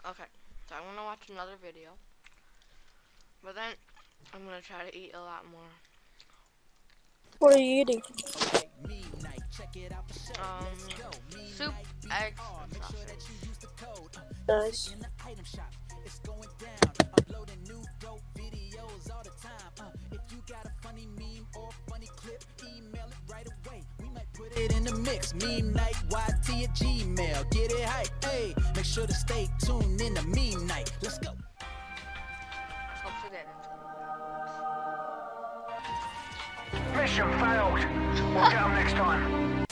Okay, so I'm gonna watch another video, but then I'm gonna try to eat a lot more. What are you eating? Soup, eggs, and sausage. Nice. It in the mix, Meme Night, YT at Gmail. Get it hype, hey. Make sure to stay tuned in the Meme Night. Let's go. Hope to get it. Mission failed. We'll get them next time.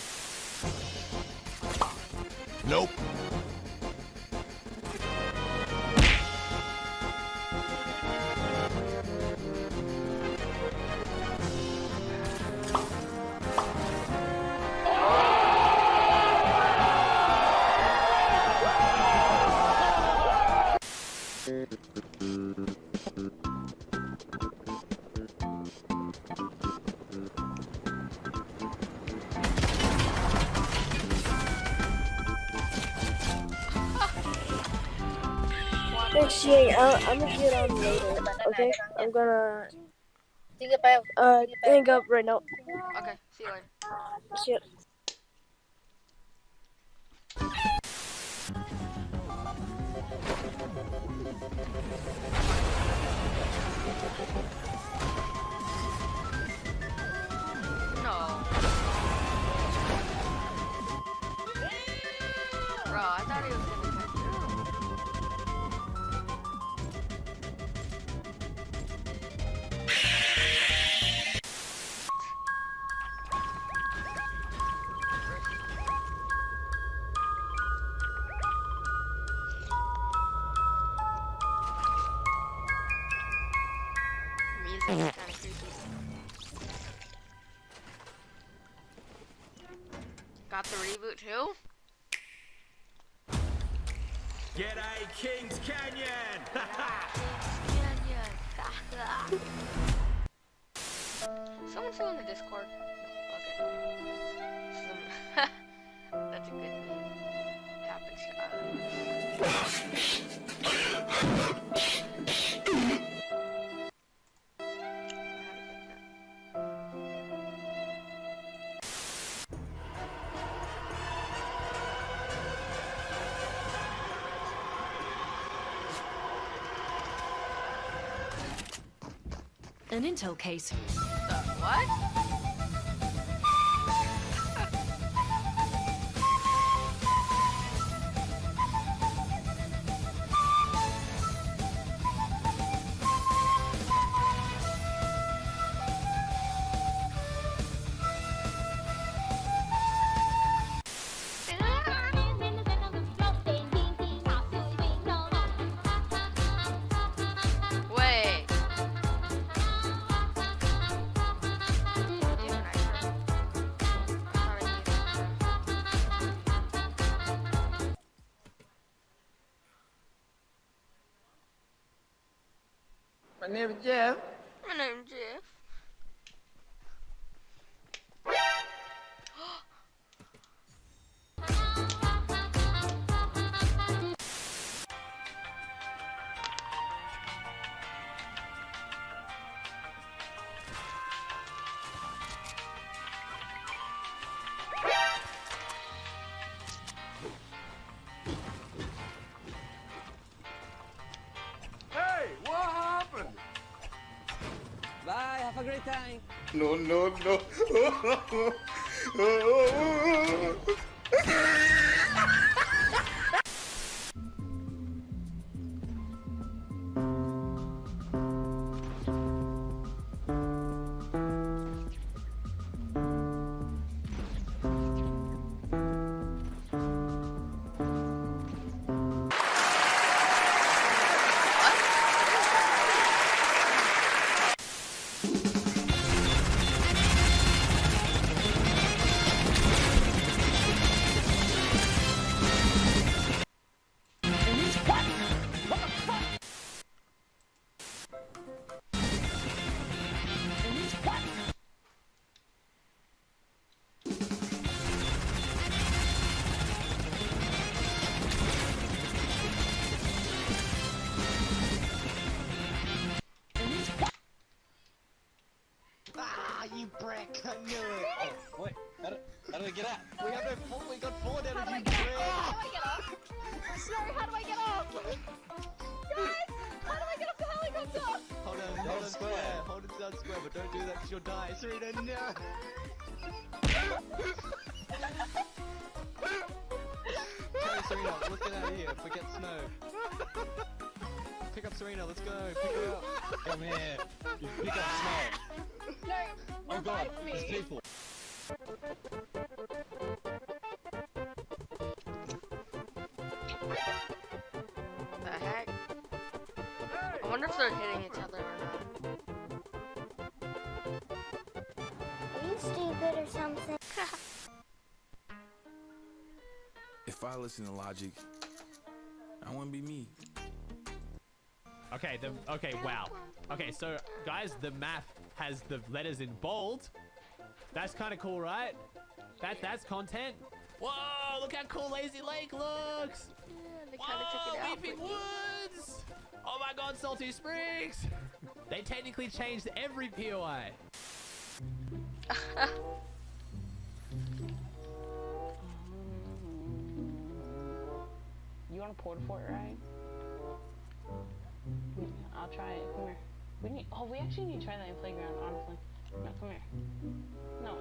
Nope. Thanks, Yang. I'm gonna get on later. Okay, I'm gonna hang up right now. Okay, see you later. See ya. No. Bro, I thought he was gonna catch music is kind of creepy. Got the reboot too? G'day, Kings Canyon. Someone's still in the Discord. Okay. That's a good name. Happens to An intel case. What? Wait. My name is Jeff. My name's Jeff. Hey, what happened? Bye, have a great time. No, no, no. you brick! I knew it! Oh, wait, how do I get out? We have no fall, we got fallen How out do of I you get brick! off? How do I get off? No, how do I get off? Guys, how do I get off the helicopter? Hold on, Down hold on square. square, hold it down square, but don't do that because you'll die. Serena, no! Okay, Serena, let's get out of here. Forget snow. Pick up Serena, let's go. Pick her up. Come here. You pick up snow. No, Oh god, revive me. there's people. The heck? I wonder if they're hitting each other or not. Are you stupid or something? If I listen to logic, I wouldn't be me. Okay, okay, wow. Okay, so guys, the map has the letters in bold. That's kind of cool, right? That's content. Whoa, look how cool Lazy Lake looks. Yeah, they kind of took it out. Leafing Woods. Oh my God, Salty Springs. They technically changed every POI. You want a porta fort ride? I'll try it. Come here. We actually need to try that in playground, honestly. No, come here. No,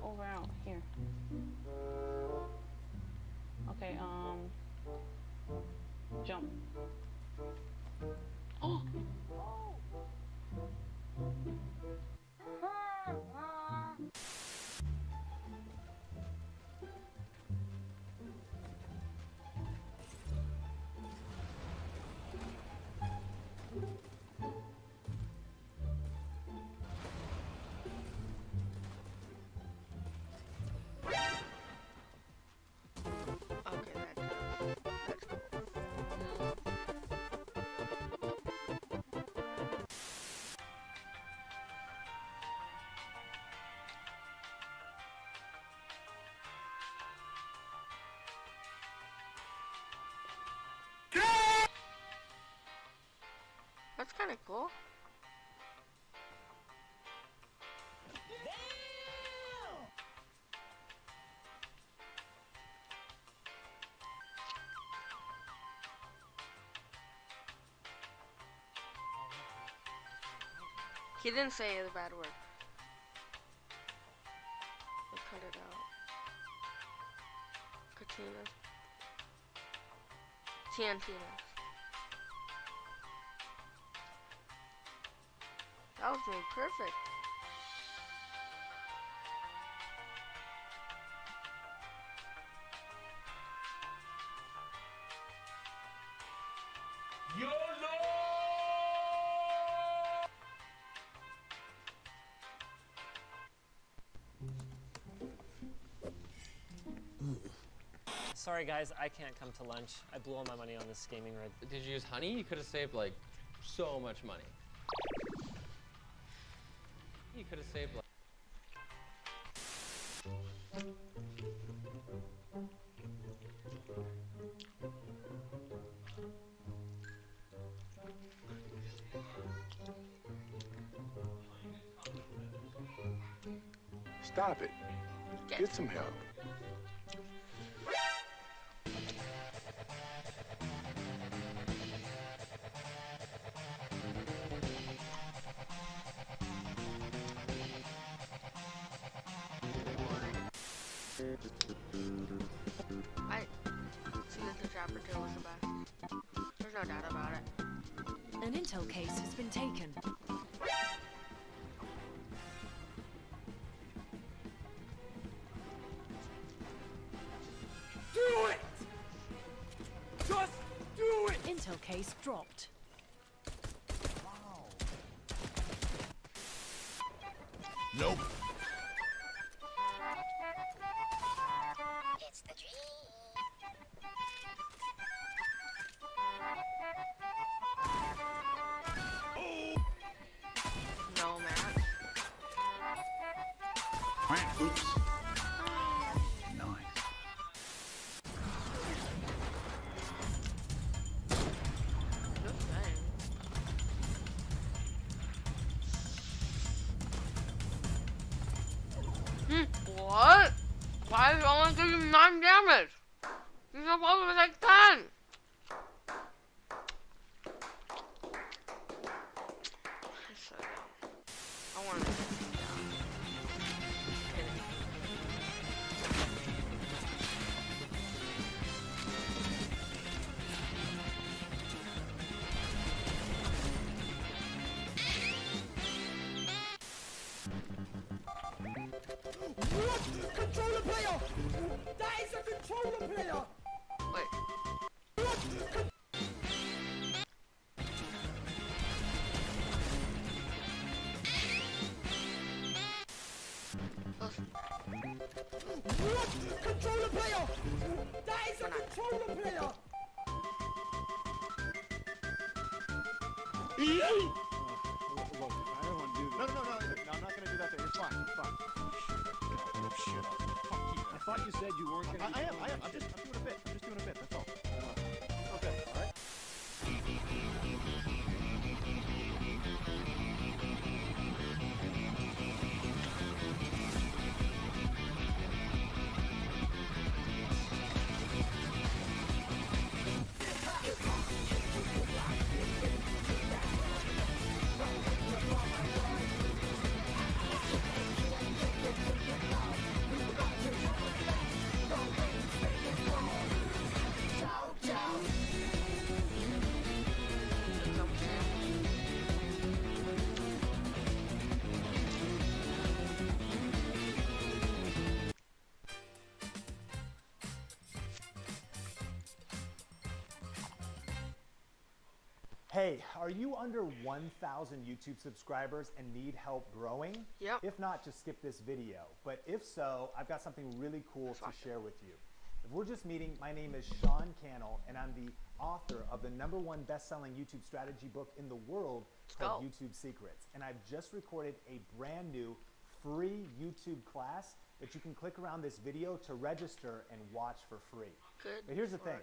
over out. Here. Okay, jump. Oh! Okay, that's cool. That's kind of cool. He didn't say the bad word. We'll cut it out. Katina. Tiantina. That was made perfect. Sorry guys, I can't come to lunch. I blew all my money on this gaming rig. Did you use honey? You could have saved like so much money. You could have saved like... Stop it. Get some help. I see that the Trapper 2 was the best. There's no doubt about it. An intel case has been taken. Do it! Just do it! Intel case dropped. Nope. It's the dream. No, man. Oops. Good thing. I only give you 9 damage. You're supposed to take 10. That's so dumb. I want to take you down. Kidding. What? Controller player! That is a controller player! Wait. What? Controller player! That is a controller player! Look, I don't want to do this. No, I'm not gonna do that to you. It's fine. Oh, shit. Fuck you. I thought you said you weren't gonna. I am. I'm doing a bit. That's all. Okay. All right. Hey, are you under 1,000 YouTube subscribers and need help growing? Yep. If not, just skip this video. But if so, I've got something really cool to share with you. If we're just meeting, my name is Sean Cannell, and I'm the author of the #1 best-selling YouTube strategy book in the world called YouTube Secrets. And I've just recorded a brand new free YouTube class that you can click around this video to register and watch for free. Good. But here's the thing.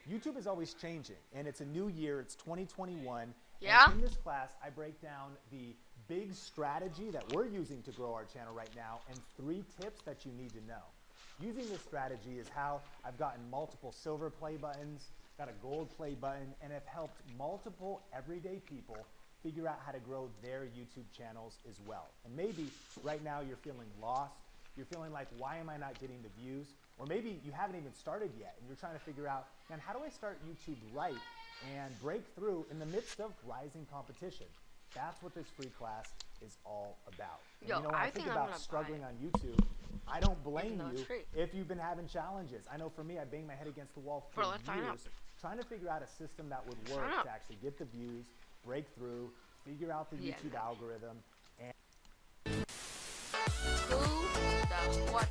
YouTube is always changing, and it's a new year. It's 2021. Yeah. And in this class, I break down the big strategy that we're using to grow our channel right now and 3 tips that you need to know. Using this strategy is how I've gotten multiple silver play buttons, got a gold play button, and have helped multiple everyday people figure out how to grow their YouTube channels as well. And maybe right now you're feeling lost. You're feeling like, why am I not getting the views? Or maybe you haven't even started yet and you're trying to figure out, man, how do I start YouTube right and break through in the midst of rising competition? That's what this free class is all about. And Yo, you know, when I think about struggling on YouTube, I don't blame you if you've been having challenges. I know for me, I banged my head against the wall for years trying to figure out a system that would work to actually get the views, break through, figure out the YouTube algorithm, and who the what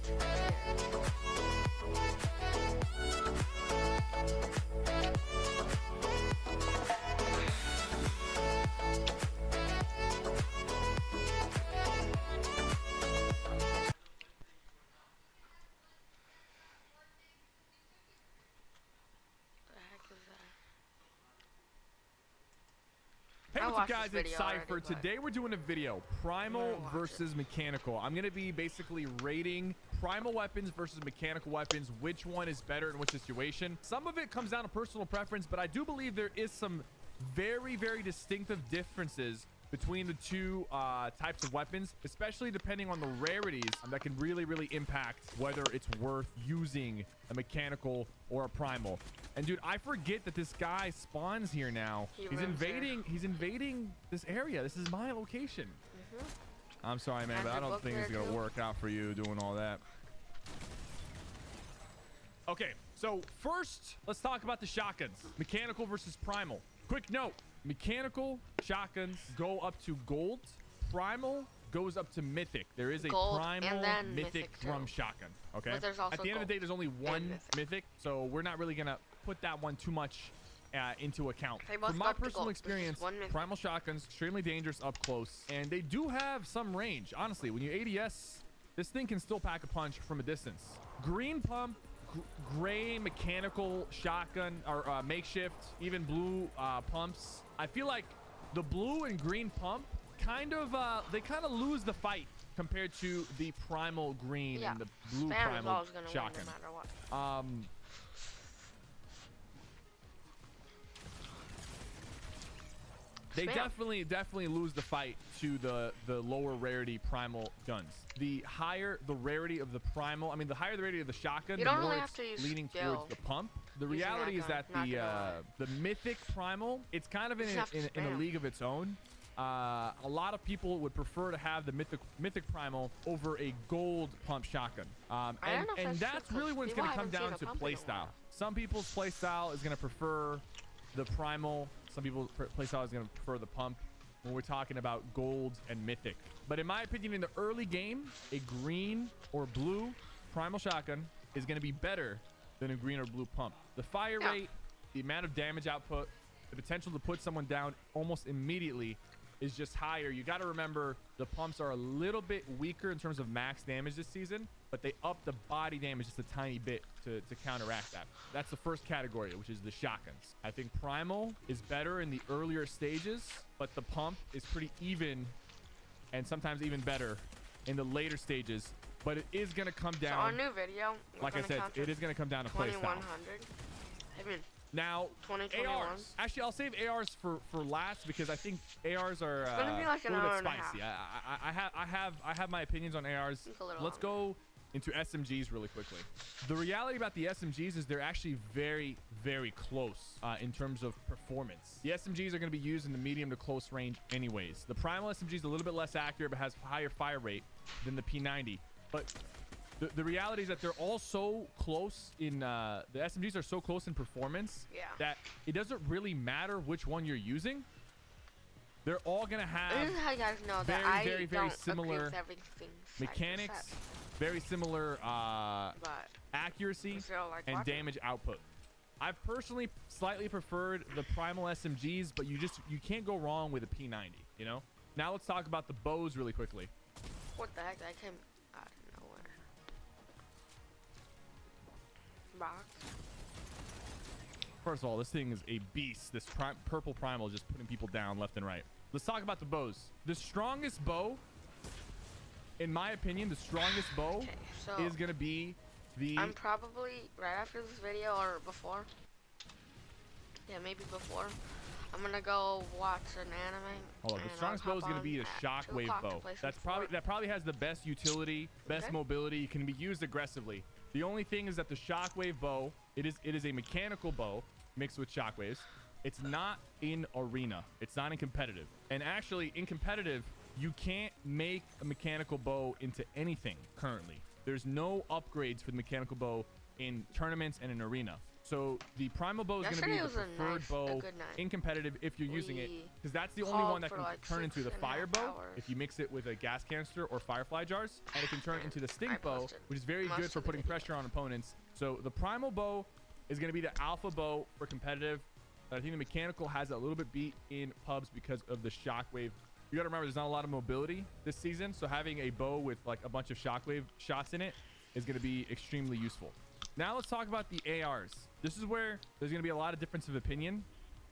Hey, what's up guys, it's Cypher. Today we're doing a video, Primal versus Mechanical. I'm going to be basically rating Primal weapons versus Mechanical weapons, which one is better in which situation. Some of it comes down to personal preference, but I do believe there is some very, very distinctive differences between the two types of weapons, especially depending on the rarities that can really, really impact whether it's worth using a Mechanical or a Primal. And dude, I forget that this guy spawns here now. He's invading this area. This is my location. I'm sorry, man, but I don't think it's gonna work out for you doing all that. Okay, so first, let's talk about the shotguns. Mechanical versus Primal. Quick note, Mechanical shotguns go up to gold. Primal goes up to mythic. There is a gold Primal mythic drum shotgun. Okay. At the end of the day, there's only one mythic, so we're not really gonna put that one too much into account. From my personal experience, Primal shotguns extremely dangerous up close, and they do have some range. Honestly, when you ADS, this thing can still pack a punch from a distance. Green pump, gray mechanical shotgun, or makeshift, even blue pumps. I feel like the blue and green pump they kind of lose the fight compared to the primal green Yeah. and the blue Spam is primal always gonna win shotgun. no matter what. They Spam. definitely lose the fight to the lower rarity primal guns. The higher the rarity of the primal, I mean, the higher the rarity of the shotgun, You the don't more really it's have to use leaning skill towards the pump. The using that reality is gun, that not gonna lie. the mythic primal, it's kind of in You just have to a spam. league of its own. A lot of people would prefer to have the mythic primal over a gold pump shotgun. I don't know if And that's that's true, really 'cause when it's people going to come haven't seen down a to pump in a play style. while. Some people's play style is going to prefer the primal. Some people's play style is going to prefer the pump when we're talking about gold and mythic. But in my opinion, in the early game, a green or blue primal shotgun is going to be better than a green or blue pump. The fire rate, the amount of damage output, the potential to put someone down almost immediately is just higher. You got to remember the pumps are a little bit weaker in terms of max damage this season, but they up the body damage just a tiny bit to counteract that. That's the first category, which is the shotguns. I think primal is better in the earlier stages, but the pump is pretty even and sometimes even better in the later stages. But it is going to come So down. our new video, we're Like I gonna said, counter it is going to come down to play style. 2100. I mean, Now, 2021. ARs. Actually, I'll save ARs for last because I think ARs are It's gonna be like a an little hour bit and a half. spicy. I have my opinions on ARs. Think a little Let's go into SMGs really quickly. The reality about the SMGs is they're actually very, very close in terms of performance. The SMGs are going to be used in the medium to close range anyways. The primal SMG is a little bit less accurate but has higher fire rate than the P90. But the reality is that they're all so close in the SMGs are so close in performance that it doesn't really matter which one you're using. They're all gonna have This is how you guys know very, that I very don't similar agree with everything mechanics, very similar accuracy like and watching. damage output. I've personally slightly preferred the primal SMGs, but you can't go wrong with a P90, you know? Now let's talk about the bows really quickly. What the heck? That came out of nowhere. Box. First of all, this thing is a beast. This purple primal is just putting people down left and right. Let's talk about the bows. The strongest bow, in my opinion, the strongest bow so is going to be the... I'm probably right after this video or before. Yeah, maybe before. I'm gonna go watch an anime. Hold on, the strongest bow is going to be the shockwave bow. That probably has the best utility, best mobility, can be used aggressively. The only thing is that the shockwave bow, it is a mechanical bow mixed with shockwaves. It's not in arena. It's not in competitive. And actually, in competitive, you can't make a mechanical bow into anything currently. There's no upgrades for the mechanical bow in tournaments and in arena. So the primal bow is going to be the preferred bow in competitive if you're using it, because that's the only one that can turn into the fire bow if you mix it with a gas canister or firefly jars, and it can turn into the stink bow, which is very good for putting pressure on opponents. So the primal bow is going to be the alpha bow for competitive. I think the mechanical has a little bit beat in pubs because of the shockwave. You got to remember, there's not a lot of mobility this season, so having a bow with like a bunch of shockwave shots in it is going to be extremely useful. Now let's talk about the ARs. This is where there's going to be a lot of difference of opinion,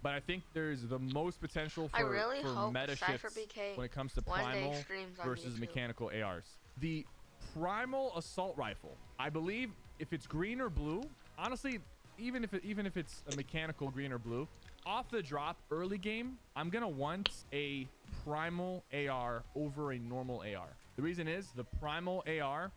but I think there's the most potential for meta shifts when it comes to primal versus mechanical ARs. The primal assault rifle, I believe if it's green or blue, honestly, even if it's a mechanical green or blue, off the drop early game, I'm going to want a primal AR over a normal AR. The reason is the primal AR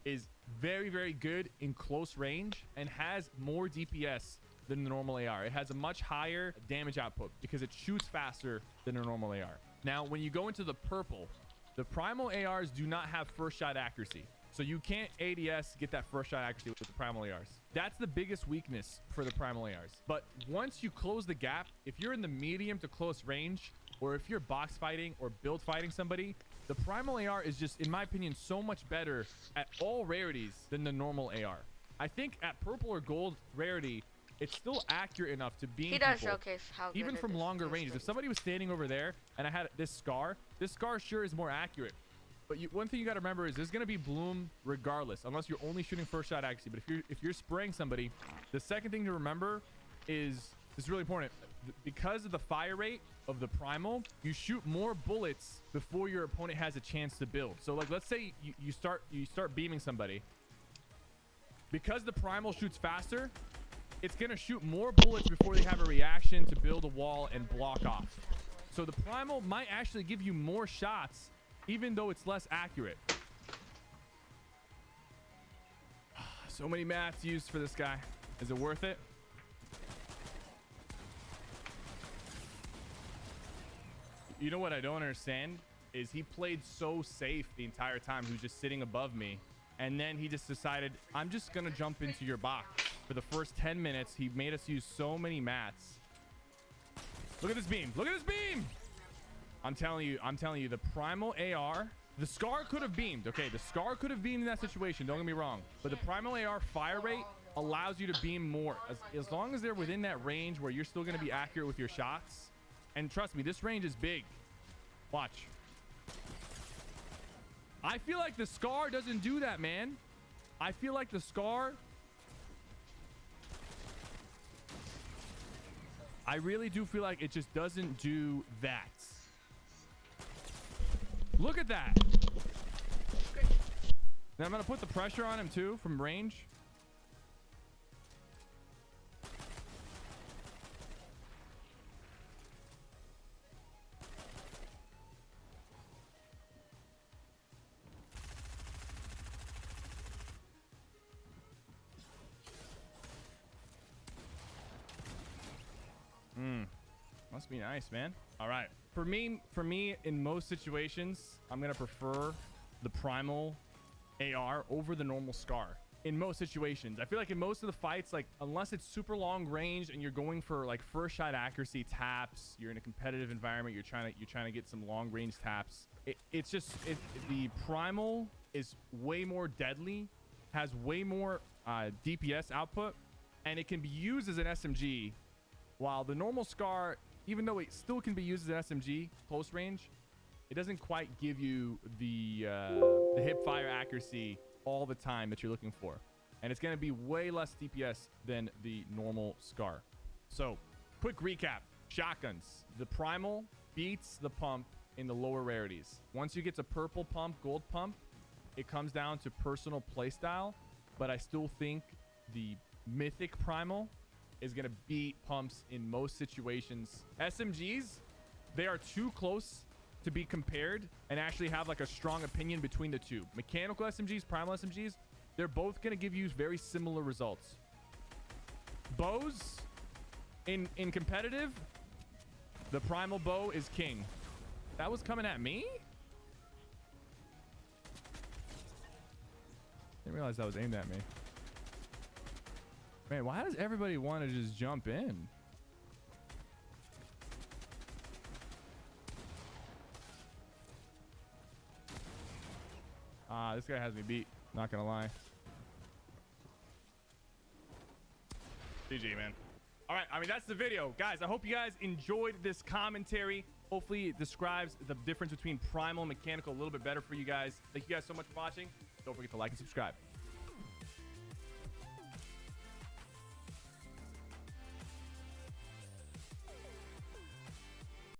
is very, very good in close range and has more DPS than the normal AR. It has a much higher damage output because it shoots faster than a normal AR. Now, when you go into the purple, the primal ARs do not have first shot accuracy. So you can't ADS get that first shot accuracy with the primal ARs. That's the biggest weakness for the primal ARs. But once you close the gap, if you're in the medium to close range, or if you're box fighting or build fighting somebody, the primal AR is just, in my opinion, so much better at all rarities than the normal AR. I think at purple or gold rarity, it's still accurate enough to beam people, showcase how even from longer ranges. If somebody was standing over there and I had this scar sure is more accurate. But one thing you got to remember is there's going to be bloom regardless, unless you're only shooting first shot accuracy. But if you're spraying somebody, the second thing to remember is, this is really important. because of the fire rate of the primal, you shoot more bullets before your opponent has a chance to build. So like, let's say you start beaming somebody. Because the primal shoots faster, it's gonna shoot more bullets before they have a reaction to build a wall and block off. So the primal might actually give you more shots, even though it's less accurate. So many mats used for this guy. Is it worth it? You know what I don't understand is he played so safe the entire time. He was just sitting above me. And then he just decided, I'm just going to jump into your box. For the first 10 minutes, he made us use so many mats. Look at this beam. Look at this beam. I'm telling you, the primal AR, the Scar could have beamed. Okay, the Scar could have beamed in that situation. Don't get me wrong. But the primal AR fire rate allows you to beam more. As long as they're within that range where you're still going to be accurate with your shots. And trust me, this range is big. Watch. I feel like the Scar doesn't do that, man. I feel like the Scar... I really do feel like it just doesn't do that. Look at that. Then I'm going to put the pressure on him too from range. Must be nice, man. All right. For me, in most situations, I'm going to prefer the primal AR over the normal Scar. In most situations. I feel like in most of the fights, like unless it's super long range and you're going for like first shot accuracy taps, you're in a competitive environment, you're trying to get some long range taps. The primal is way more deadly, has way more DPS output, and it can be used as an SMG, while the normal Scar, even though it still can be used as an SMG close range, it doesn't quite give you the hip fire accuracy all the time that you're looking for, and it's going to be way less DPS than the normal Scar. So quick recap: shotguns, the primal beats the pump in the lower rarities. Once you get to purple pump, gold pump, it comes down to personal playstyle, but I still think the mythic primal is going to beat pumps in most situations. SMGs, they are too close to be compared and actually have like a strong opinion between the two. Mechanical SMGs, primal SMGs, they're both going to give you very similar results. Bows, in competitive, the primal bow is king. That was coming at me? Didn't realize that was aimed at me. Man, why does everybody want to just jump in? This guy has me beat. Not gonna lie. GG, man. All right, I mean, that's the video. Guys, I hope you guys enjoyed this commentary. Hopefully it describes the difference between primal and mechanical a little bit better for you guys. Thank you guys so much for watching. Don't forget to like and subscribe.